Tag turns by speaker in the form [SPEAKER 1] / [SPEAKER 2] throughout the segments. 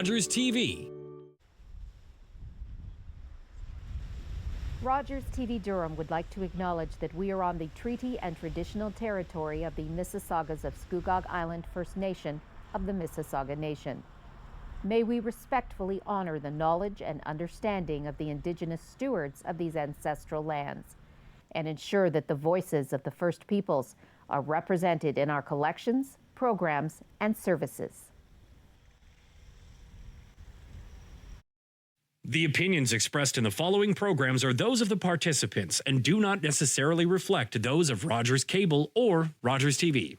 [SPEAKER 1] Rogers TV.
[SPEAKER 2] Rogers TV Durham would like to acknowledge that we are on the treaty and traditional territory of the Mississaugas of Scugog Island First Nation of the Mississauga Nation. May we respectfully honor the knowledge and understanding of the Indigenous stewards of these ancestral lands and ensure that the voices of the First Peoples are represented in our collections, programs, and services.
[SPEAKER 1] The opinions expressed in the following programs are those of the participants and do not necessarily reflect those of Rogers Cable or Rogers TV.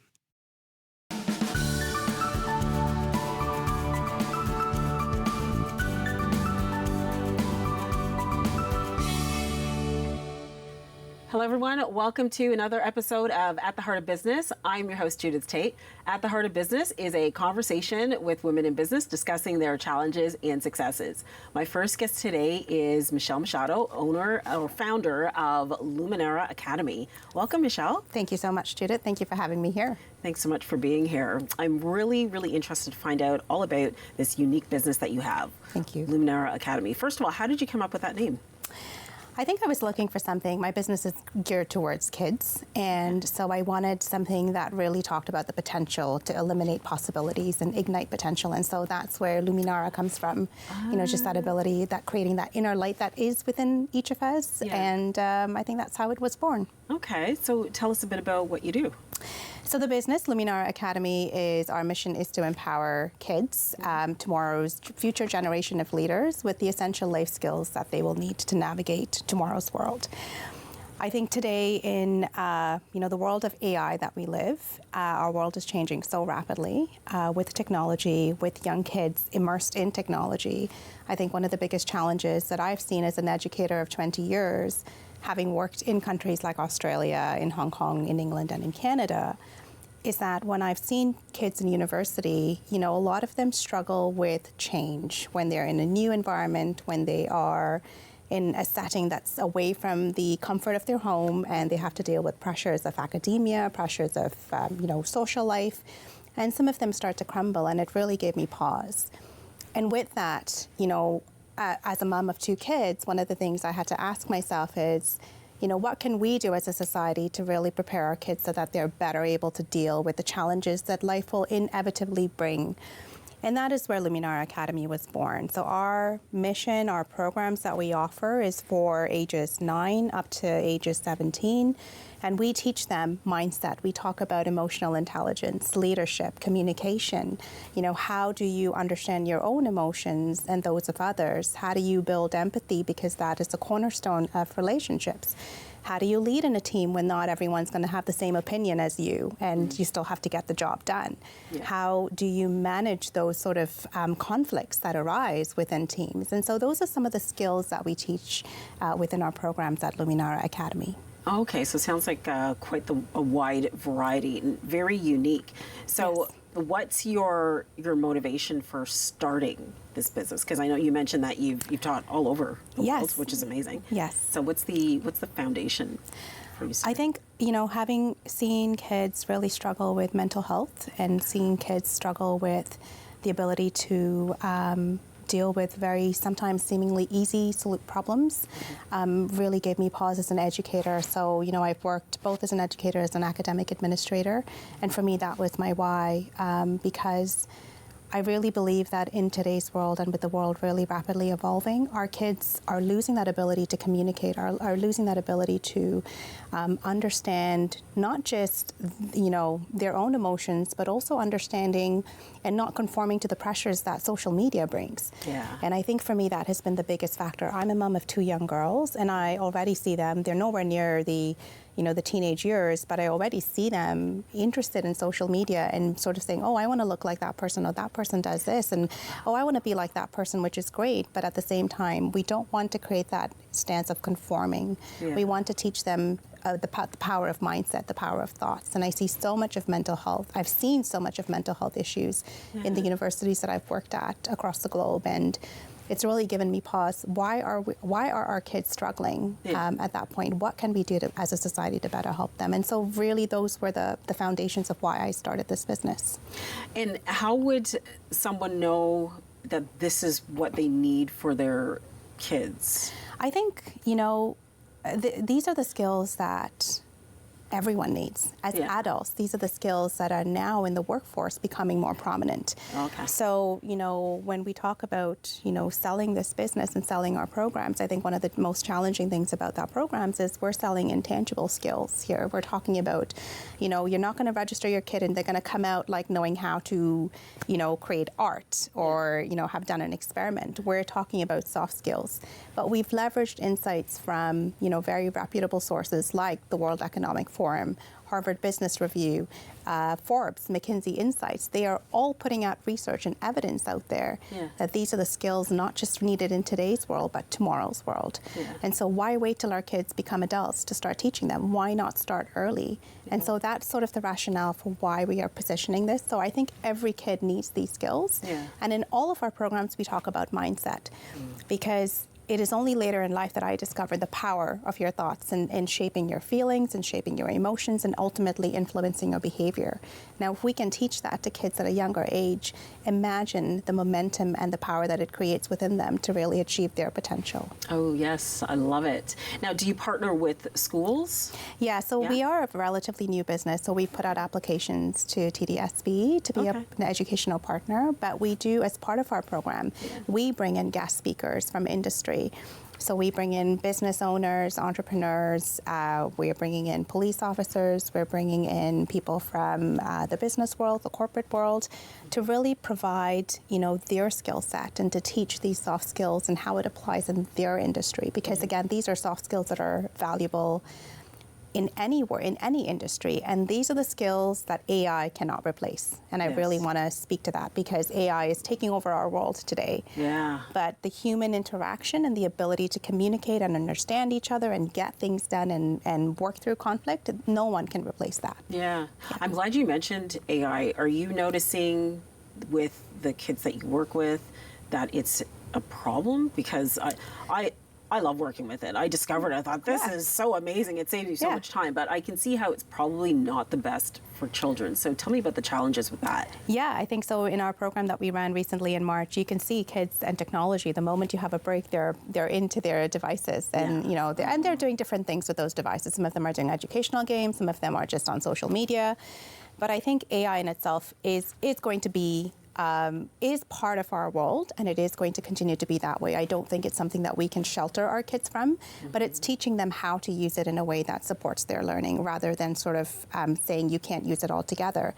[SPEAKER 3] Hello, everyone. Welcome to another episode of At the Heart of Business. I'm your host, Judith Tate. At the Heart of Business is a conversation with women in business discussing their challenges and successes. My first guest today is Michelle Machado, owner or founder of Luminara Academy. Welcome, Michelle.
[SPEAKER 4] Thank you so much, Judith. Thank you for having me here.
[SPEAKER 3] Thanks so much for being here. I'm really, really interested to find out all about this unique business that you have.
[SPEAKER 4] Thank you.
[SPEAKER 3] Luminara Academy. First of all, how did you come up with that name?
[SPEAKER 4] I think I was looking for something. My business is geared towards kids, and so I wanted something that really talked about the potential to eliminate possibilities and ignite potential, and so that's where Luminara comes from. You know, just that ability, that creating that inner light that is within each of us, and I think that's how it was born.
[SPEAKER 3] Okay, so tell us a bit about what you do.
[SPEAKER 4] So the business, Luminara Academy, our mission is to empower kids, tomorrow's future generation of leaders, with the essential life skills that they will need to navigate tomorrow's world. I think today in the world of AI that we live, our world is changing so rapidly with technology, with young kids immersed in technology. I think one of the biggest challenges that I've seen as an educator of 20 years, having worked in countries like Australia, in Hong Kong, in England, and in Canada, is that when I've seen kids in university, a lot of them struggle with change when they're in a new environment, when they are in a setting that's away from the comfort of their home, and they have to deal with pressures of academia, pressures of social life, and some of them start to crumble, and it really gave me pause. And with that, as a mom of two kids, one of the things I had to ask myself is, what can we do as a society to really prepare our kids so that they're better able to deal with the challenges that life will inevitably bring? And that is where Luminara Academy was born. So our mission, our programs that we offer is for ages 9 up to ages 17. And we teach them mindset. We talk about emotional intelligence, leadership, communication. How do you understand your own emotions and those of others? How do you build empathy? Because that is the cornerstone of relationships. How do you lead in a team when not everyone's going to have the same opinion as you and you still have to get the job done? Yeah. How do you manage those sort of conflicts that arise within teams? And so those are some of the skills that we teach within our programs at Luminara Academy.
[SPEAKER 3] Okay, so it sounds like quite a wide variety and very unique. So yes. What's your motivation for starting this business? Because I know you mentioned that you've taught all over the world, which is amazing.
[SPEAKER 4] Yes.
[SPEAKER 3] So what's the foundation for you?
[SPEAKER 4] I think, having seen kids really struggle with mental health and seeing kids struggle with the ability to deal with very sometimes seemingly easy problems really gave me pause as an educator. So, I've worked both as an educator, as an academic administrator, and for me that was my why, because I really believe that in today's world and with the world really rapidly evolving, our kids are losing that ability to communicate, are losing that ability to understand not just, their own emotions, but also understanding and not conforming to the pressures that social media brings.
[SPEAKER 3] Yeah.
[SPEAKER 4] And I think for me that has been the biggest factor. I'm a mom of 2 young girls, and I already see them. They're nowhere near the teenage years, but I already see them interested in social media and sort of saying, oh, I want to look like that person, or that person does this, and oh, I want to be like that person, which is great. But at the same time, we don't want to create that stance of conforming. Yeah. We want to teach them the power of mindset, the power of thoughts. And I see so much of mental health. I've seen so much of mental health issues in the universities that I've worked at across the globe. And it's really given me pause. Why are our kids struggling at that point? What can we do as a society to better help them? And so really those were the foundations of why I started this business.
[SPEAKER 3] And how would someone know that this is what they need for their kids?
[SPEAKER 4] I think, these are the skills that everyone needs. As adults, these are the skills that are now in the workforce becoming more prominent.
[SPEAKER 3] Okay.
[SPEAKER 4] So, when we talk about, selling this business and selling our programs, I think one of the most challenging things about that programs is we're selling intangible skills here. We're talking about, you're not going to register your kid and they're going to come out like knowing how to, create art or, have done an experiment. We're talking about soft skills. But we've leveraged insights from, very reputable sources like the World Economic Forum, Harvard Business Review, Forbes, McKinsey Insights. They are all putting out research and evidence out there that these are the skills not just needed in today's world, but tomorrow's world. And so why wait till our kids become adults to start teaching them? Why not start early? And so that's sort of the rationale for why we are positioning this. So I think every kid needs these skills. And in all of our programs, we talk about mindset because it is only later in life that I discovered the power of your thoughts in shaping your feelings and shaping your emotions and ultimately influencing your behavior. Now, if we can teach that to kids at a younger age, imagine the momentum and the power that it creates within them to really achieve their potential.
[SPEAKER 3] Oh, yes, I love it. Now, do you partner with schools?
[SPEAKER 4] Yeah, so we are a relatively new business, so we've put out applications to TDSB to be an educational partner, but we do, as part of our program, we bring in guest speakers from industry. So we bring in business owners, entrepreneurs, we're bringing in police officers, we're bringing in people from the business world, the corporate world, to really provide, their skill set and to teach these soft skills and how it applies in their industry. Because again, these are soft skills that are valuable in any industry, and these are the skills that AI cannot replace. And I really want to speak to that because AI is taking over our world today. But the human interaction and the ability to communicate and understand each other and get things done and work through conflict, no one can replace that.
[SPEAKER 3] I'm glad you mentioned AI. Are you noticing with the kids that you work with that it's a problem? Because I love working with it. I discovered, I thought, this is so amazing. It saves you so much time, but I can see how it's probably not the best for children. So tell me about the challenges with that.
[SPEAKER 4] Yeah, I think so. In our program that we ran recently in March, you can see kids and technology. The moment you have a break, they're into their devices, and they're doing different things with those devices. Some of them are doing educational games, some of them are just on social media. But I think AI in itself is going to be is part of our world, and it is going to continue to be that way. I don't think it's something that we can shelter our kids from, but it's teaching them how to use it in a way that supports their learning rather than sort of saying you can't use it altogether.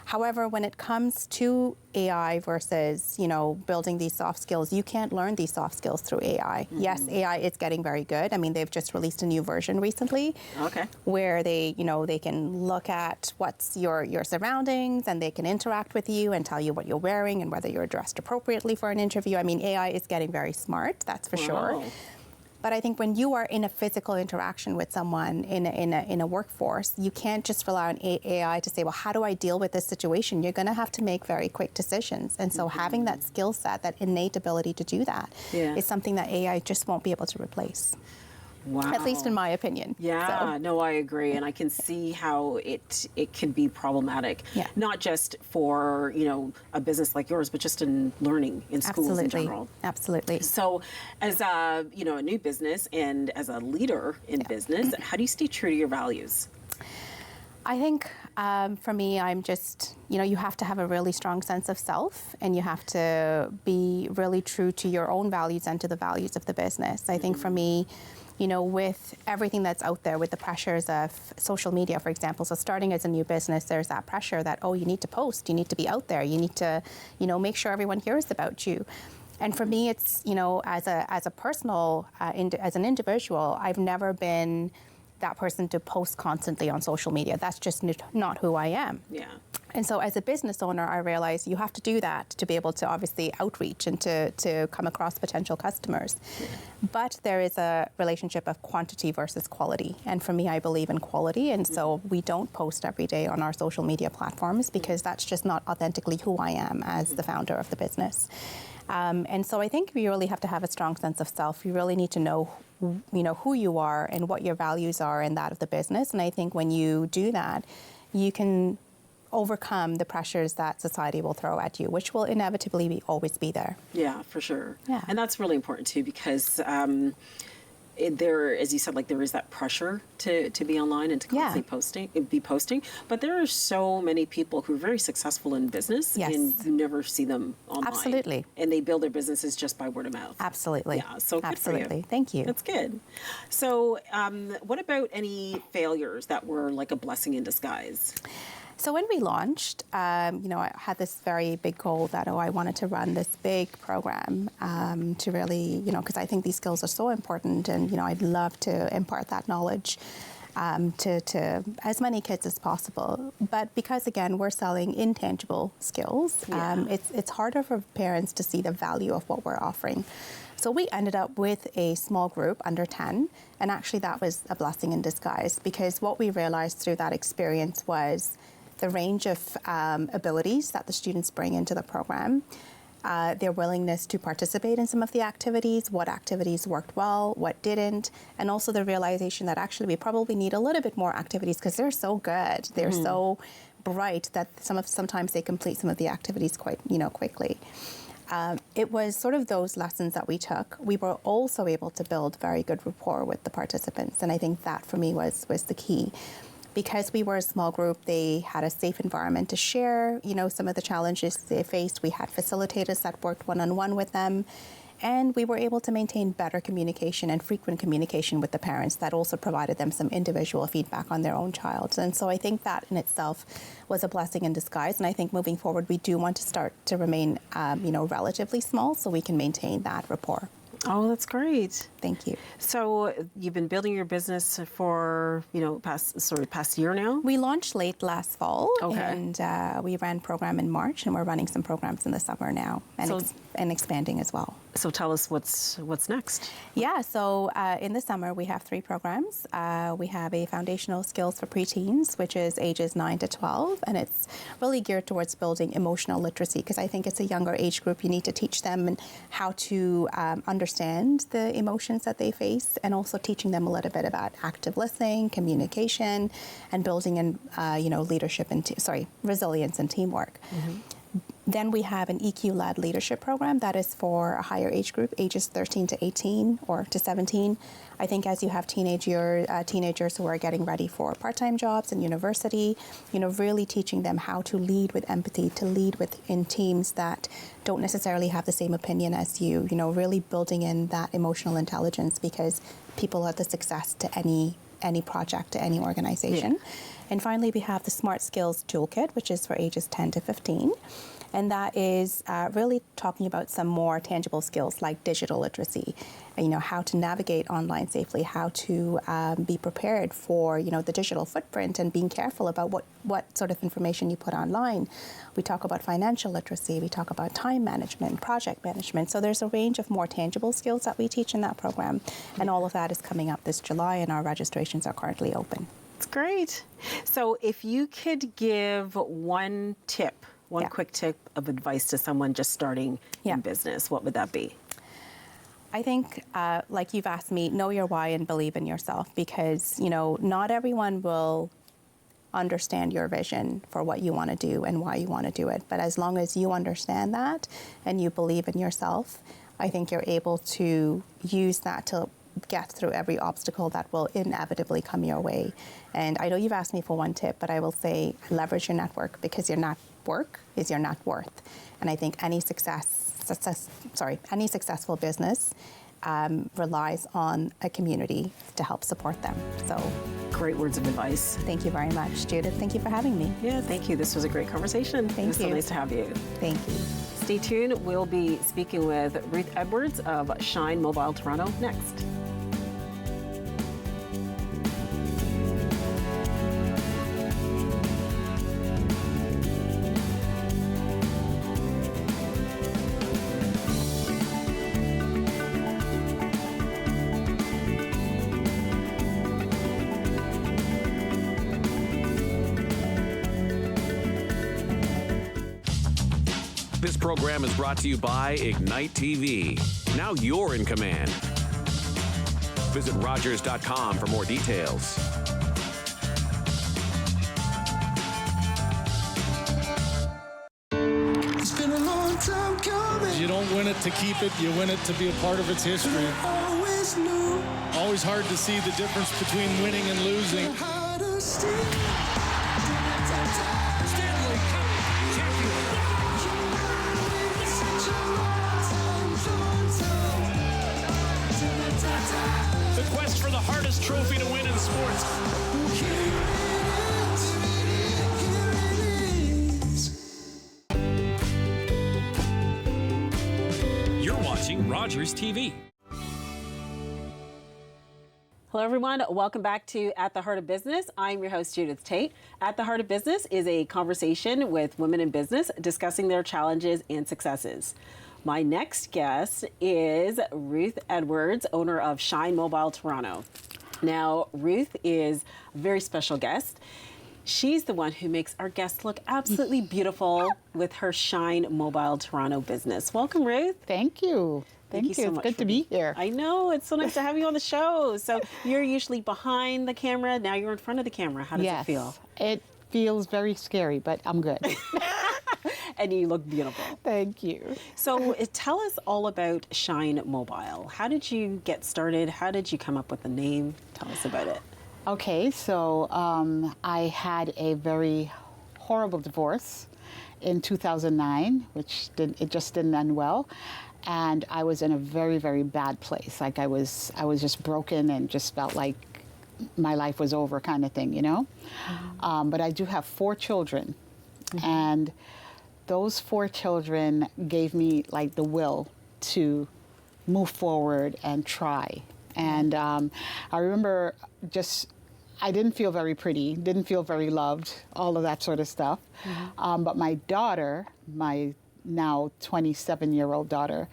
[SPEAKER 4] However, when it comes to AI versus, building these soft skills, you can't learn these soft skills through AI. Yes, AI is getting very good. I mean, they've just released a new version recently where they can look at what's your surroundings, and they can interact with you and tell you what you're wearing and whether you're dressed appropriately for an interview. I mean, AI is getting very smart, that's for sure. But I think when you are in a physical interaction with someone in a workforce, you can't just rely on AI to say, well, how do I deal with this situation? You're going to have to make very quick decisions. And so having that skill set, that innate ability to do that is something that AI just won't be able to replace.
[SPEAKER 3] Wow.
[SPEAKER 4] At least in my opinion.
[SPEAKER 3] No, I agree. And I can see how it can be problematic, not just for, a business like yours, but just in learning in schools in general.
[SPEAKER 4] Absolutely.
[SPEAKER 3] So as a new business and as a leader in business, how do you stay true to your values?
[SPEAKER 4] I think for me, I'm just, you have to have a really strong sense of self, and you have to be really true to your own values and to the values of the business. I think for me, with everything that's out there, with the pressures of social media, for example. So starting as a new business, there's that pressure that, you need to post, you need to be out there, you need to, make sure everyone hears about you. And for me, it's, as a personal, as an individual, I've never been that person to post constantly on social media. That's just not who I am. And so as a business owner, I realized you have to do that to be able to obviously outreach and to come across potential customers. But there is a relationship of quantity versus quality. And for me, I believe in quality. And so we don't post every day on our social media platforms because that's just not authentically who I am as the founder of the business. And so I think you really have to have a strong sense of self. You really need to know who you are and what your values are and that of the business. And I think when you do that, you can overcome the pressures that society will throw at you, which will inevitably always be there.
[SPEAKER 3] Yeah, for sure.
[SPEAKER 4] Yeah.
[SPEAKER 3] And that's really important too, because there, as you said, like there is that pressure to be online and to constantly be posting. But there are so many people who are very successful in business,
[SPEAKER 4] Yes.
[SPEAKER 3] and you never see them online.
[SPEAKER 4] Absolutely.
[SPEAKER 3] And they build their businesses just by word of mouth.
[SPEAKER 4] Absolutely.
[SPEAKER 3] Yeah. So good
[SPEAKER 4] absolutely.
[SPEAKER 3] for you.
[SPEAKER 4] Thank you.
[SPEAKER 3] That's good. So, what about any failures that were like a blessing in disguise?
[SPEAKER 4] So when we launched, I had this very big goal that, I wanted to run this big program to really, because I think these skills are so important, and, I'd love to impart that knowledge to as many kids as possible. But because, again, we're selling intangible skills, it's harder for parents to see the value of what we're offering. So we ended up with a small group, under 10, and actually that was a blessing in disguise, because what we realized through that experience was the range of abilities that the students bring into the program, their willingness to participate in some of the activities, what activities worked well, what didn't, and also the realization that actually we probably need a little bit more activities because they're so good, they're so bright that sometimes they complete some of the activities quite quickly. It was sort of those lessons that we took. We were also able to build very good rapport with the participants, and I think that for me was the key. Because we were a small group, they had a safe environment to share, some of the challenges they faced. We had facilitators that worked one-on-one with them, and we were able to maintain better communication and frequent communication with the parents that also provided them some individual feedback on their own child. And so I think that in itself was a blessing in disguise. And I think moving forward, we do want to start to remain, relatively small so we can maintain that rapport.
[SPEAKER 3] Oh, that's great.
[SPEAKER 4] Thank you.
[SPEAKER 3] So you've been building your business for, past year now?
[SPEAKER 4] We launched late last fall,
[SPEAKER 3] Okay.
[SPEAKER 4] and we ran program in March, and we're running some programs in the summer now, and expanding as well.
[SPEAKER 3] So tell us what's next.
[SPEAKER 4] Yeah, so in the summer we have 3 programs. We have a foundational skills for preteens, which is ages 9 to 12, and it's really geared towards building emotional literacy, because I think it's a younger age group. You need to teach them how to understand the emotions that they face, and also teaching them a little bit about active listening, communication, and building in leadership and resilience and teamwork. Mm-hmm. Then we have an EQ-led leadership program that is for a higher age group, ages 13 to 18 or to 17. I think as you have teenagers who are getting ready for part-time jobs in university, really teaching them how to lead with empathy, to lead in teams that don't necessarily have the same opinion as you, really building in that emotional intelligence, because people are the success to any project, to any organization. Yeah. And finally, we have the Smart Skills Toolkit, which is for ages 10 to 15. And that is really talking about some more tangible skills like digital literacy, how to navigate online safely, how to be prepared for, the digital footprint, and being careful about what sort of information you put online. We talk about financial literacy, we talk about time management, project management. So there's a range of more tangible skills that we teach in that program. And all of that is coming up this July, and our registrations are currently open.
[SPEAKER 3] That's great. So if you could give one quick tip of advice to someone just starting in business, what would that be?
[SPEAKER 4] I think, like you've asked me, know your why and believe in yourself, because, not everyone will understand your vision for what you want to do and why you want to do it. But as long as you understand that and you believe in yourself, I think you're able to use that to get through every obstacle that will inevitably come your way. And I know you've asked me for one tip, but I will say leverage your network, because your network is your net worth. And I think any successful business relies on a community to help support them. So,
[SPEAKER 3] great words of advice.
[SPEAKER 4] Thank you very much, Judith. Thank you for having me.
[SPEAKER 3] Yeah, thank you. This was a great conversation.
[SPEAKER 4] Thank you.
[SPEAKER 3] It was so nice to have you.
[SPEAKER 4] Thank you.
[SPEAKER 3] Stay tuned. We'll be speaking with Ruth Edwards of Shine Mobile Toronto next.
[SPEAKER 5] This program is brought to you by Ignite TV. Now you're in command. Visit Rogers.com for more details.
[SPEAKER 6] to keep it, you win it to be a part of its history. Always hard to see the difference between winning and losing.
[SPEAKER 1] The quest for the hardest trophy to win in sports. You're watching Rogers TV.
[SPEAKER 3] Hello, everyone. Welcome back to At the Heart of Business. I'm your host, Judith Tate. At the Heart of Business is a conversation with women in business discussing their challenges and successes. My next guest is Ruth Edwards, owner of Shine Mobile Toronto. Now, Ruth is a very special guest. She's the one who makes our guests look absolutely beautiful with her Shine Mobile Toronto business. Welcome, Ruth.
[SPEAKER 7] Thank you. Thank you.
[SPEAKER 3] so
[SPEAKER 7] It's
[SPEAKER 3] much
[SPEAKER 7] good
[SPEAKER 3] for
[SPEAKER 7] to be here.
[SPEAKER 3] I know. It's so nice to have you on the show. So you're usually behind the camera. Now you're in front of the camera. How does it feel?
[SPEAKER 7] It feels very scary, but I'm good.
[SPEAKER 3] And you look beautiful.
[SPEAKER 7] Thank you.
[SPEAKER 3] So tell us all about Shine Mobile. How did you get started? How did you come up with the name? Tell us about it.
[SPEAKER 7] Okay, so I had a very horrible divorce in 2009, which it just didn't end well. And I was in a very, very bad place. Like I was just broken and just felt like my life was over kind of thing, you know?
[SPEAKER 3] Mm-hmm.
[SPEAKER 7] But I do have 4 children. Mm-hmm. And those 4 children gave me like the will to move forward and try. And I remember I didn't feel very pretty, didn't feel very loved, all of that sort of stuff. Mm-hmm. But my daughter, my now 27-year-old daughter,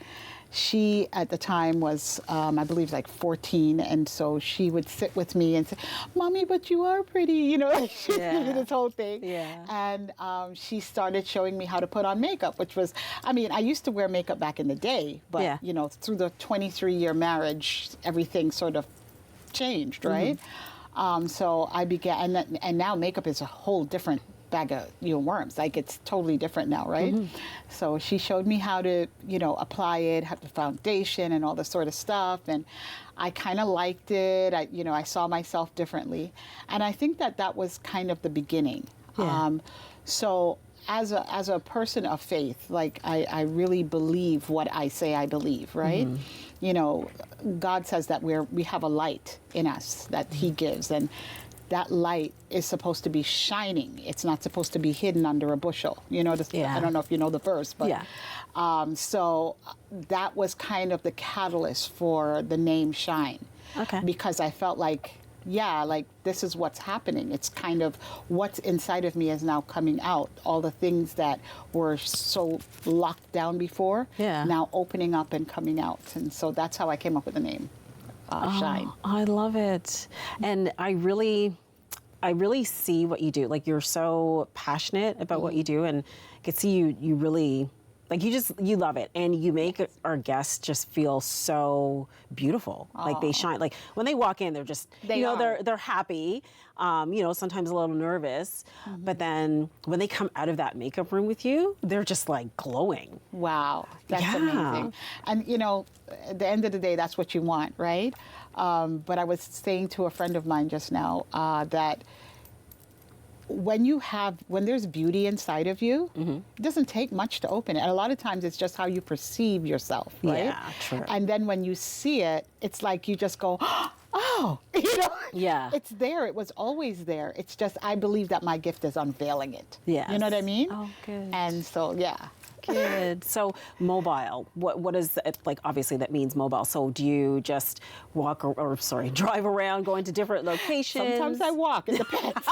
[SPEAKER 7] she at the time was, I believe, like 14, and so she would sit with me and say, "Mommy, but you are pretty," you know, like she did this whole thing.
[SPEAKER 3] Yeah.
[SPEAKER 7] And she started showing me how to put on makeup, which was, I mean, I used to wear makeup back in the day, but you know, through the 23-year marriage, everything sort of changed, right? Mm-hmm. So I began, and now makeup is a whole different bag of worms. Like it's totally different now, right? Mm-hmm. So she showed me how to apply it, have the foundation and all this sort of stuff, and I kind of liked it. I saw myself differently, and I think that was kind of the beginning. Yeah. So as a person of faith, like I really believe what I say I believe, right? Mm-hmm. You know, God says that we have a light in us that He gives, and that light is supposed to be shining. It's not supposed to be hidden under a bushel. You know, I don't know if you know the verse, but so that was kind of the catalyst for the name Shine. Okay. Because I felt like, like this is what's happening. It's kind of what's inside of me is now coming out. All the things that were so locked down before, now opening up and coming out. And so that's how I came up with the name. Shine.
[SPEAKER 3] I love it. And I really see what you do. Like you're so passionate about what you do, and I could see you really, like you love it, and you make our guests just feel so beautiful. Like they shine. Like when they walk in, they're just, they're happy, sometimes a little nervous, but then when they come out of that makeup room with you, they're just like glowing.
[SPEAKER 7] Wow, that's amazing. And at the end of the day, that's what you want, right? But I was saying to a friend of mine just now that when there's beauty inside of you, it doesn't take much to open it. And a lot of times it's just how you perceive yourself, right?
[SPEAKER 3] Yeah, true.
[SPEAKER 7] And then when you see it, it's like you just go, oh, it's there. It was always there. It's just, I believe that my gift is unveiling it. Yeah. You know what I mean?
[SPEAKER 3] Oh, good.
[SPEAKER 7] And so,
[SPEAKER 3] Good. So mobile, what is it, like? Obviously that means mobile. So do you just drive around, going to different locations?
[SPEAKER 7] Sometimes I walk, it depends.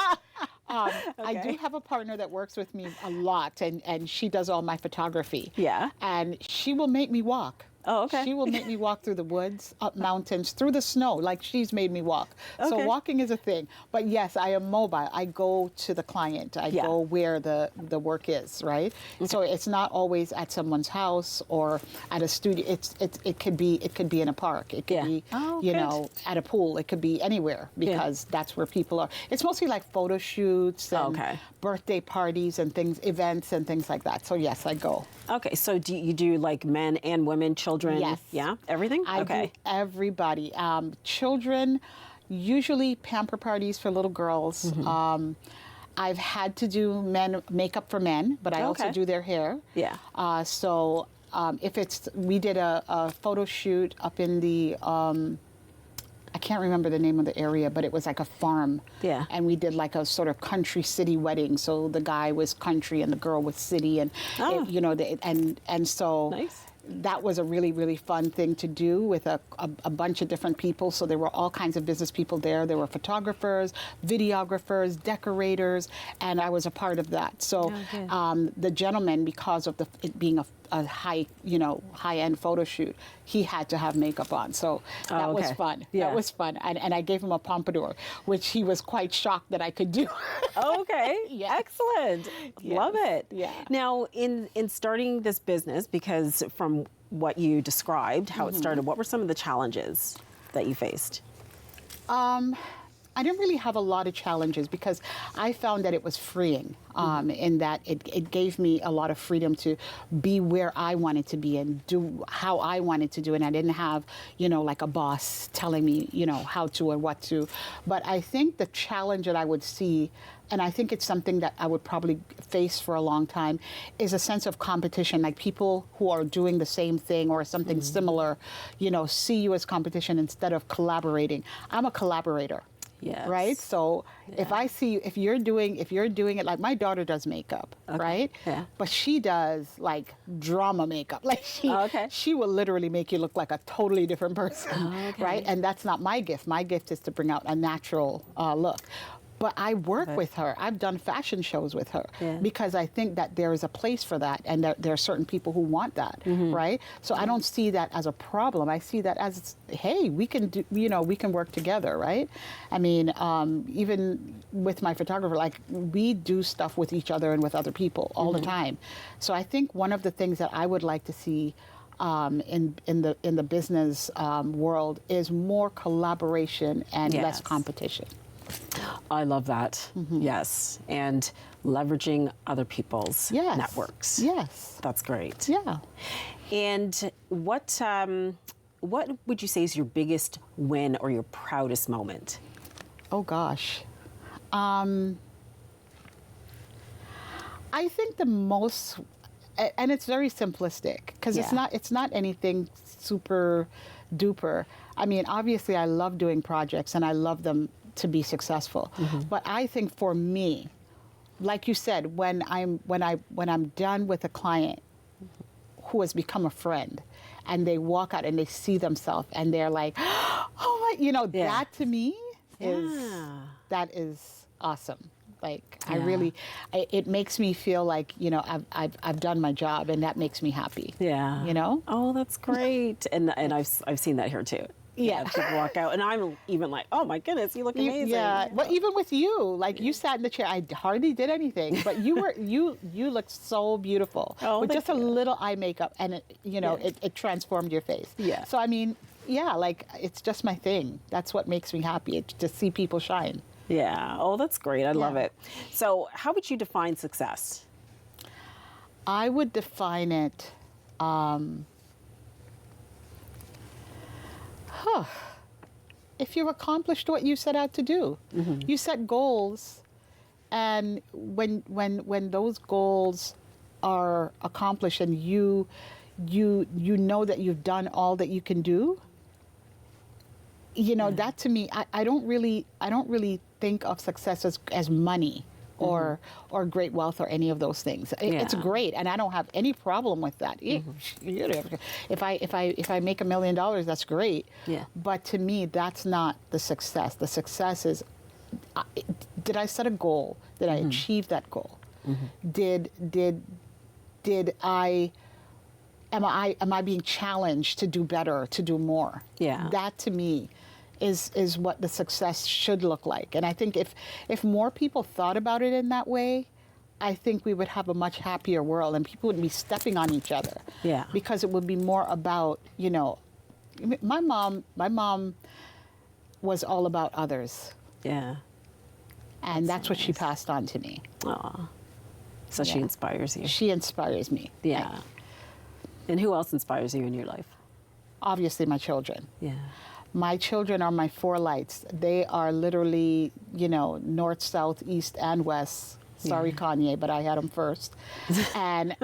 [SPEAKER 7] I do have a partner that works with me a lot, and she does all my photography. Yeah. And she will make me walk.
[SPEAKER 3] Oh, okay.
[SPEAKER 7] She will make me walk through the woods, up mountains, through the snow, like she's made me walk. So
[SPEAKER 3] Okay.
[SPEAKER 7] walking is a thing. But yes, I am mobile. I go to the client. I
[SPEAKER 3] Yeah.
[SPEAKER 7] go where the work is, right? So it's not always at someone's house or at a studio. It could be in a park. It could
[SPEAKER 3] Yeah.
[SPEAKER 7] be
[SPEAKER 3] Oh,
[SPEAKER 7] you
[SPEAKER 3] good.
[SPEAKER 7] know, at a pool. It could be anywhere because that's where people are. It's mostly like photo shoots and
[SPEAKER 3] Okay.
[SPEAKER 7] birthday parties and things, events and things like that. So yes, I go.
[SPEAKER 3] Okay, so do you do like men and women, children?
[SPEAKER 7] Yes.
[SPEAKER 3] Yeah, everything?
[SPEAKER 7] I
[SPEAKER 3] okay.
[SPEAKER 7] do everybody. Children, usually pamper parties for little girls.
[SPEAKER 3] Mm-hmm.
[SPEAKER 7] I've had to do makeup for men, but I also
[SPEAKER 3] Okay.
[SPEAKER 7] do their hair.
[SPEAKER 3] Yeah.
[SPEAKER 7] We did a photo shoot up in the, I can't remember the name of the area, but it was like a farm.
[SPEAKER 3] Yeah.
[SPEAKER 7] And we did like a sort of country city wedding. So the guy was country and the girl was city, and
[SPEAKER 3] Oh.
[SPEAKER 7] and so
[SPEAKER 3] Nice.
[SPEAKER 7] that was a really, really fun thing to do with a bunch of different people. So there were all kinds of business people there. There were photographers, videographers, decorators, and I was a part of that. So the gentleman, because of it being a high-end photo shoot, he had to have makeup on. So that was
[SPEAKER 3] okay.
[SPEAKER 7] fun.
[SPEAKER 3] Yeah.
[SPEAKER 7] That was fun. And I gave him a pompadour, which he was quite shocked that I could do.
[SPEAKER 3] Okay,
[SPEAKER 7] Yes.
[SPEAKER 3] excellent. Love it.
[SPEAKER 7] Yeah.
[SPEAKER 3] Now, in starting this business, because from what you described, how it started, what were some of the challenges that you faced?
[SPEAKER 7] I didn't really have a lot of challenges because I found that it was freeing in that it gave me a lot of freedom to be where I wanted to be and do how I wanted to do it. And I didn't have, like a boss telling me, how to or what to. But I think the challenge that I would see, and I think it's something that I would probably face for a long time, is a sense of competition. Like people who are doing the same thing or something similar, see you as competition instead of collaborating. I'm a collaborator.
[SPEAKER 3] Yes.
[SPEAKER 7] Right. So if you're doing it, like my daughter does makeup, right?
[SPEAKER 3] Yeah.
[SPEAKER 7] But she does like drama makeup. Like she will literally make you look like a totally different person, right? And that's not my gift. My gift is to bring out a natural look. But I work with her. I've done fashion shows with her because I think that there is a place for that, and that there are certain people who want that, right? So I don't see that as a problem. I see that as, hey, we can do, we can work together, right? I mean, even with my photographer, like we do stuff with each other and with other people all the time. So I think one of the things that I would like to see in the business world is more collaboration and less competition.
[SPEAKER 3] I love that. Yes. And leveraging other people's networks.
[SPEAKER 7] Yes.
[SPEAKER 3] That's great.
[SPEAKER 7] Yeah.
[SPEAKER 3] And what would you say is your biggest win or your proudest moment?
[SPEAKER 7] Oh gosh. I think the most, and it's very simplistic because it's not anything super duper. I mean, obviously I love doing projects and I love them to be successful. But I think for me, like you said, when I'm done with a client who has become a friend and they walk out and they see themselves and they're like, oh my, that to me is awesome. Like I really, it makes me feel like, I've done my job, and that makes me happy.
[SPEAKER 3] Yeah. Oh, that's great. and I've seen that here too.
[SPEAKER 7] Yeah.
[SPEAKER 3] People walk out, and I'm even like, oh my goodness, you look amazing.
[SPEAKER 7] Yeah. Well, even with you, like you sat in the chair, I hardly did anything, but you looked so beautiful with just a little eye makeup, and it transformed your face.
[SPEAKER 3] Yeah.
[SPEAKER 7] So I mean, like it's just my thing. That's what makes me happy. It's to see people shine.
[SPEAKER 3] Yeah. Oh, that's great. I love it. So, how would you define success?
[SPEAKER 7] I would define it. If you've accomplished what you set out to do, you set goals, and when those goals are accomplished, and you know that you've done all that you can do, that to me, I don't really think of success as money or great wealth or any of those things. It's great, and I don't have any problem with that. If I make $1 million, that's great.
[SPEAKER 3] Yeah.
[SPEAKER 7] But to me, that's not the success. The success is, did I set a goal? Did I achieve that goal? Did I am I being challenged to do better, to do more?
[SPEAKER 3] Yeah.
[SPEAKER 7] That to me is what the success should look like. And I think if more people thought about it in that way, I think we would have a much happier world and people would be stepping on each other.
[SPEAKER 3] Yeah.
[SPEAKER 7] Because it would be more about, my mom was all about others.
[SPEAKER 3] Yeah.
[SPEAKER 7] And that's what she passed on to me.
[SPEAKER 3] Aw. So she inspires you.
[SPEAKER 7] She inspires me.
[SPEAKER 3] Yeah. And who else inspires you in your life?
[SPEAKER 7] Obviously my children.
[SPEAKER 3] Yeah.
[SPEAKER 7] My children are my 4 lights. They are literally, north, south, east, and west. Sorry, Kanye, but I had them first. And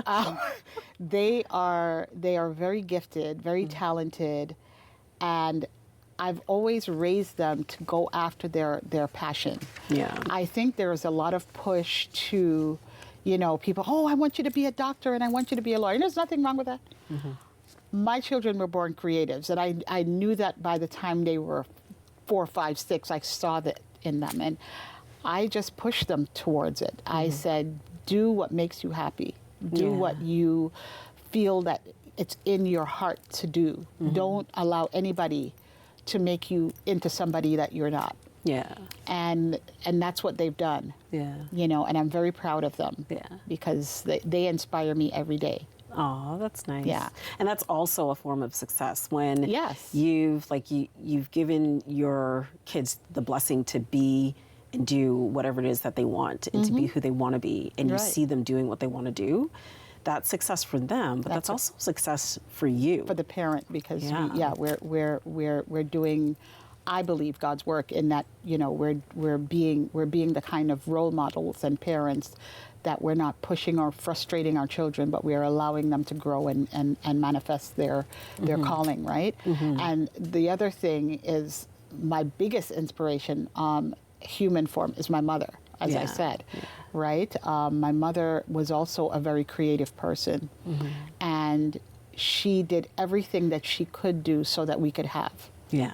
[SPEAKER 7] they are very gifted, very talented, and I've always raised them to go after their passion.
[SPEAKER 3] Yeah.
[SPEAKER 7] I think there is a lot of push to, people, I want you to be a doctor and I want you to be a lawyer. And there's nothing wrong with that. Mm-hmm. My children were born creatives, and I knew that by the time they were 4, 5, 6, I saw that in them. And I just pushed them towards it. Mm-hmm. I said, do what makes you happy. Do what you feel that it's in your heart to do. Mm-hmm. Don't allow anybody to make you into somebody that you're not.
[SPEAKER 3] Yeah.
[SPEAKER 7] And that's what they've done.
[SPEAKER 3] Yeah.
[SPEAKER 7] And I'm very proud of them.
[SPEAKER 3] Yeah.
[SPEAKER 7] Because they inspire me every day.
[SPEAKER 3] Oh, that's nice.
[SPEAKER 7] Yeah.
[SPEAKER 3] And that's also a form of success when
[SPEAKER 7] Yes.
[SPEAKER 3] you've given your kids the blessing to be and do whatever it is that they want and to be who they want to be, and you see them doing what they want to do. That's success for them, but that's also success for you.
[SPEAKER 7] For the parent, because we're doing, I believe, God's work in that, we're being the kind of role models and parents that we're not pushing or frustrating our children, but we are allowing them to grow and manifest their calling, right? Mm-hmm. And the other thing is my biggest inspiration, human form, is my mother, as I said, right? My mother was also a very creative person, and she did everything that she could do so that we could have.
[SPEAKER 3] Yeah.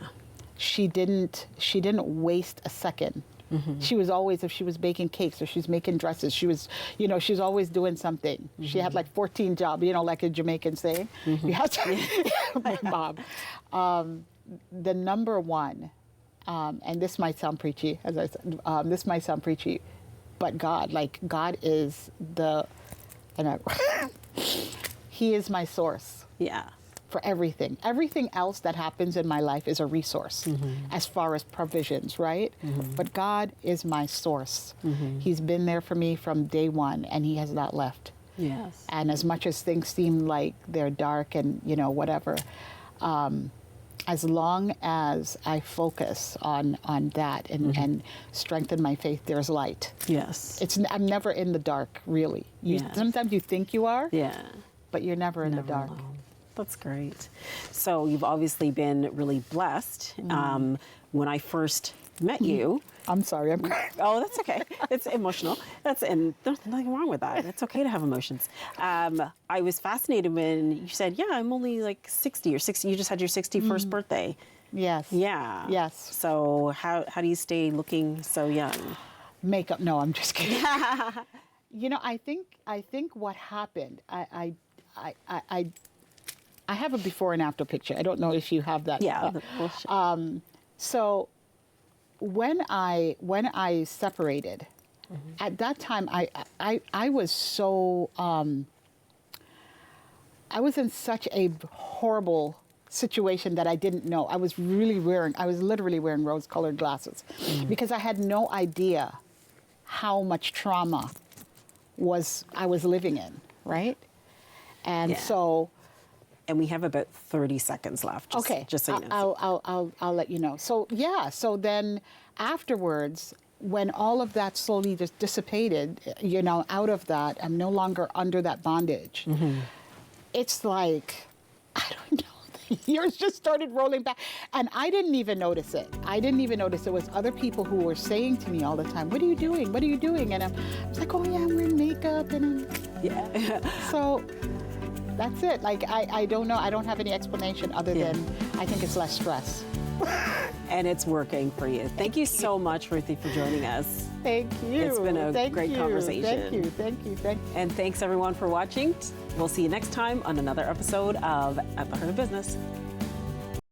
[SPEAKER 7] She didn't waste a second. Mm-hmm. She was always, if she was baking cakes or she's making dresses, she was, she's always doing something. Mm-hmm. She had like 14 jobs, like a Jamaican saying. Mm-hmm. You have to, my mom. The number one, and this might sound preachy, as I said, but God is He is my source.
[SPEAKER 3] Yeah.
[SPEAKER 7] For everything. Everything else that happens in my life is a resource as far as provisions, right? Mm-hmm. But God is my source. Mm-hmm. He's been there for me from day one, and He has not left.
[SPEAKER 3] Yes.
[SPEAKER 7] And as much as things seem like they're dark and, whatever, as long as I focus on that and strengthen my faith, there's light.
[SPEAKER 3] Yes.
[SPEAKER 7] I'm never in the dark, really. Sometimes you think you are, but you're never in the dark.
[SPEAKER 3] Alone. That's great. So you've obviously been really blessed. When I first met you,
[SPEAKER 7] I'm sorry, I'm crying.
[SPEAKER 3] Oh, that's okay. It's emotional. And there's nothing wrong with that. It's okay to have emotions. I was fascinated when you said, I'm only like 60 or 60. You just had your 61st birthday.
[SPEAKER 7] Yes.
[SPEAKER 3] Yeah.
[SPEAKER 7] Yes.
[SPEAKER 3] So how do you stay looking so young?
[SPEAKER 7] Makeup? No, I'm just kidding. I think what happened, I have a before and after picture. I don't know if you have that.
[SPEAKER 3] Yeah.
[SPEAKER 7] So when I separated, at that time I was so I was in such a horrible situation that I didn't know. I was literally wearing rose-colored glasses because I had no idea how much trauma I was living in, right? And so.
[SPEAKER 3] And we have about 30 seconds left. Just so you know.
[SPEAKER 7] I'll let you know. So so then afterwards, when all of that slowly just dissipated, out of that, I'm no longer under that bondage. Mm-hmm. It's like, I don't know. The years just started rolling back, and I didn't even notice it. It was other people who were saying to me all the time, "What are you doing? What are you doing?" And I was like, "Oh yeah, I'm wearing makeup," and so. That's it. Like, I don't know. I don't have any explanation other than I think it's less stress.
[SPEAKER 3] And it's working for you. Thank you so much, Ruthie, for joining us.
[SPEAKER 7] Thank you.
[SPEAKER 3] It's been a great conversation.
[SPEAKER 7] Thank you.
[SPEAKER 3] And thanks everyone for watching. We'll see you next time on another episode of At the Heart of Business.